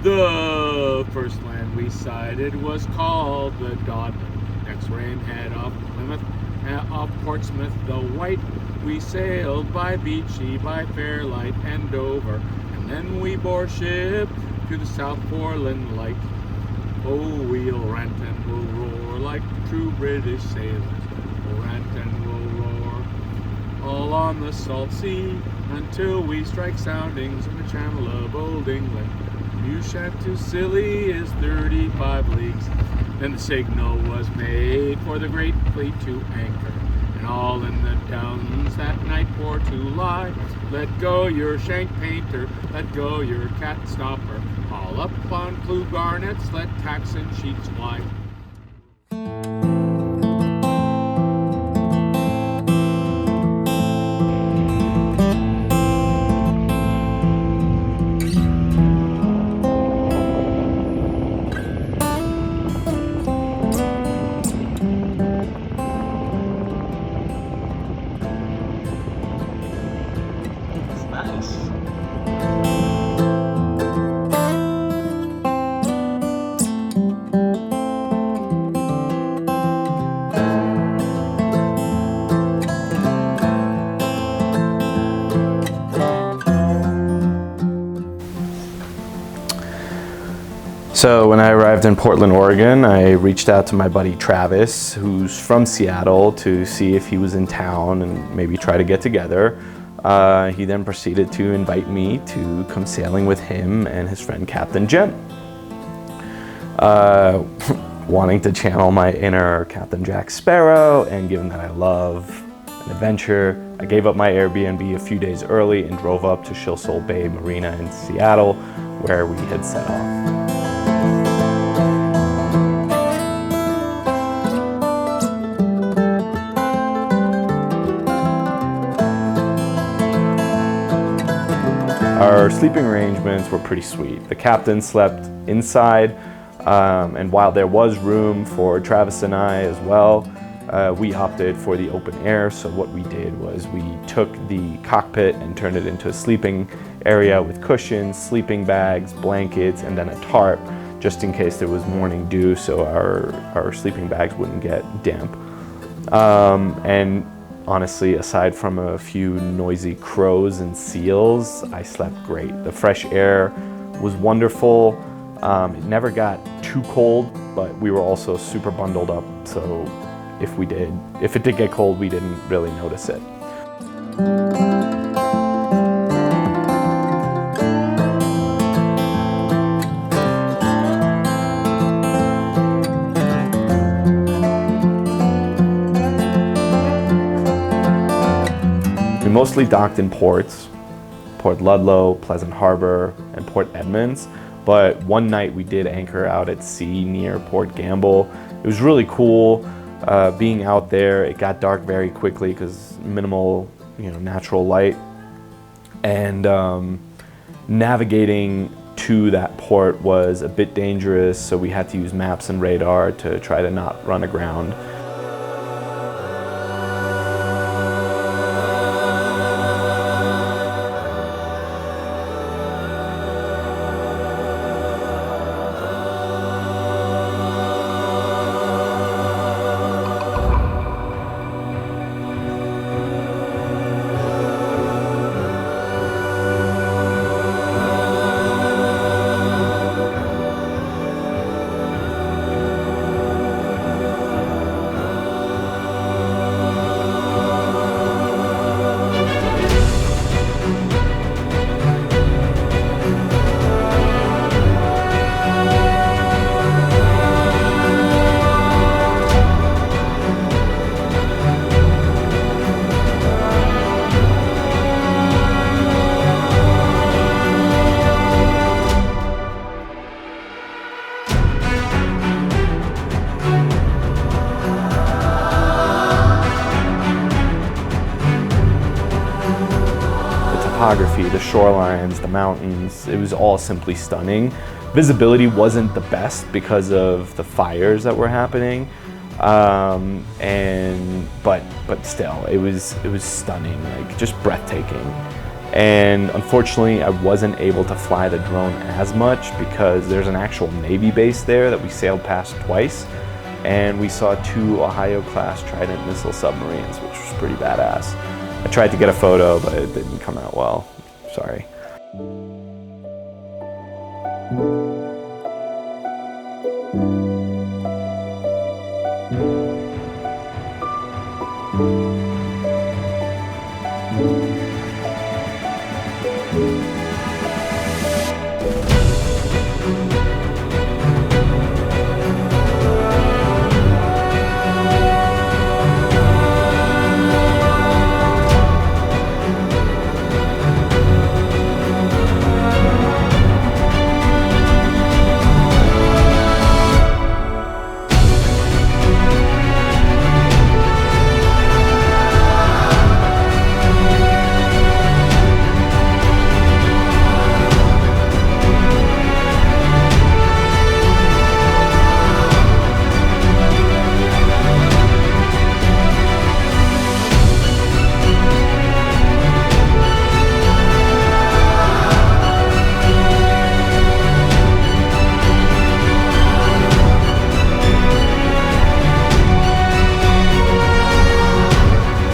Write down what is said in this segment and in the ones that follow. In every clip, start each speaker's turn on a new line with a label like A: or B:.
A: The first land we sighted was called the Dodman. Next ran head off Plymouth, off Portsmouth the White. We sailed by Beachy, by Fairlight and Dover, and then we bore ship to the South Foreland Light. Oh, we'll rant and we'll roar like true British sailors. We'll rant and we'll roar all on the salt sea until we strike soundings in the channel of Old England. Ushant to Scilly is 35 leagues. Then the signal was made for the great fleet to anchor, and all in the Downs that night for to lie. Let go your shank painter, let go your cat stopper. All up on blue garnets, let tacks and sheets fly.
B: So when I arrived in Portland, Oregon, I reached out to my buddy Travis, who's from Seattle, to see if he was in town and maybe try to get together. He then proceeded to invite me to come sailing with him and his friend Captain Jim. Wanting to channel my inner Captain Jack Sparrow, and given that I love an adventure, I gave up my Airbnb a few days early and drove up to Shilsole Bay Marina in Seattle, where we had set off. Our sleeping arrangements were pretty sweet. The captain slept inside, and while there was room for Travis and I as well, we opted for the open air. So what we did was we took the cockpit and turned it into a sleeping area with cushions, sleeping bags, blankets, and then a tarp, just in case there was morning dew, so our sleeping bags wouldn't get damp. And honestly, aside from a few noisy crows and seals, I slept great. The fresh air was wonderful. It never got too cold, but we were also super bundled up, so if it did get cold, we didn't really notice it. We mostly docked in ports, Port Ludlow, Pleasant Harbor, and Port Edmonds, but one night we did anchor out at sea near Port Gamble. It was really cool being out there. It got dark very quickly because minimal, natural light, and navigating to that port was a bit dangerous, so we had to use maps and radar to try to not run aground. Topography, the shorelines, the mountains, it was all simply stunning. Visibility wasn't the best because of the fires that were happening, but still, it was stunning, like just breathtaking. And unfortunately, I wasn't able to fly the drone as much because there's an actual Navy base there that we sailed past twice. And we saw 2 Ohio-class Trident missile submarines, which was pretty badass. I tried to get a photo, but it didn't come out well. Sorry.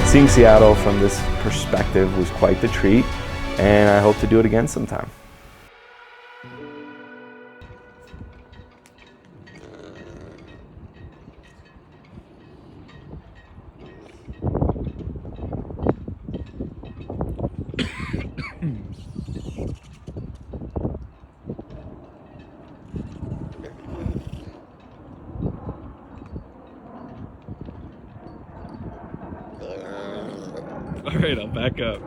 B: Seeing Seattle from this perspective was quite the treat, and I hope to do it again sometime.
C: All right, I'll back up.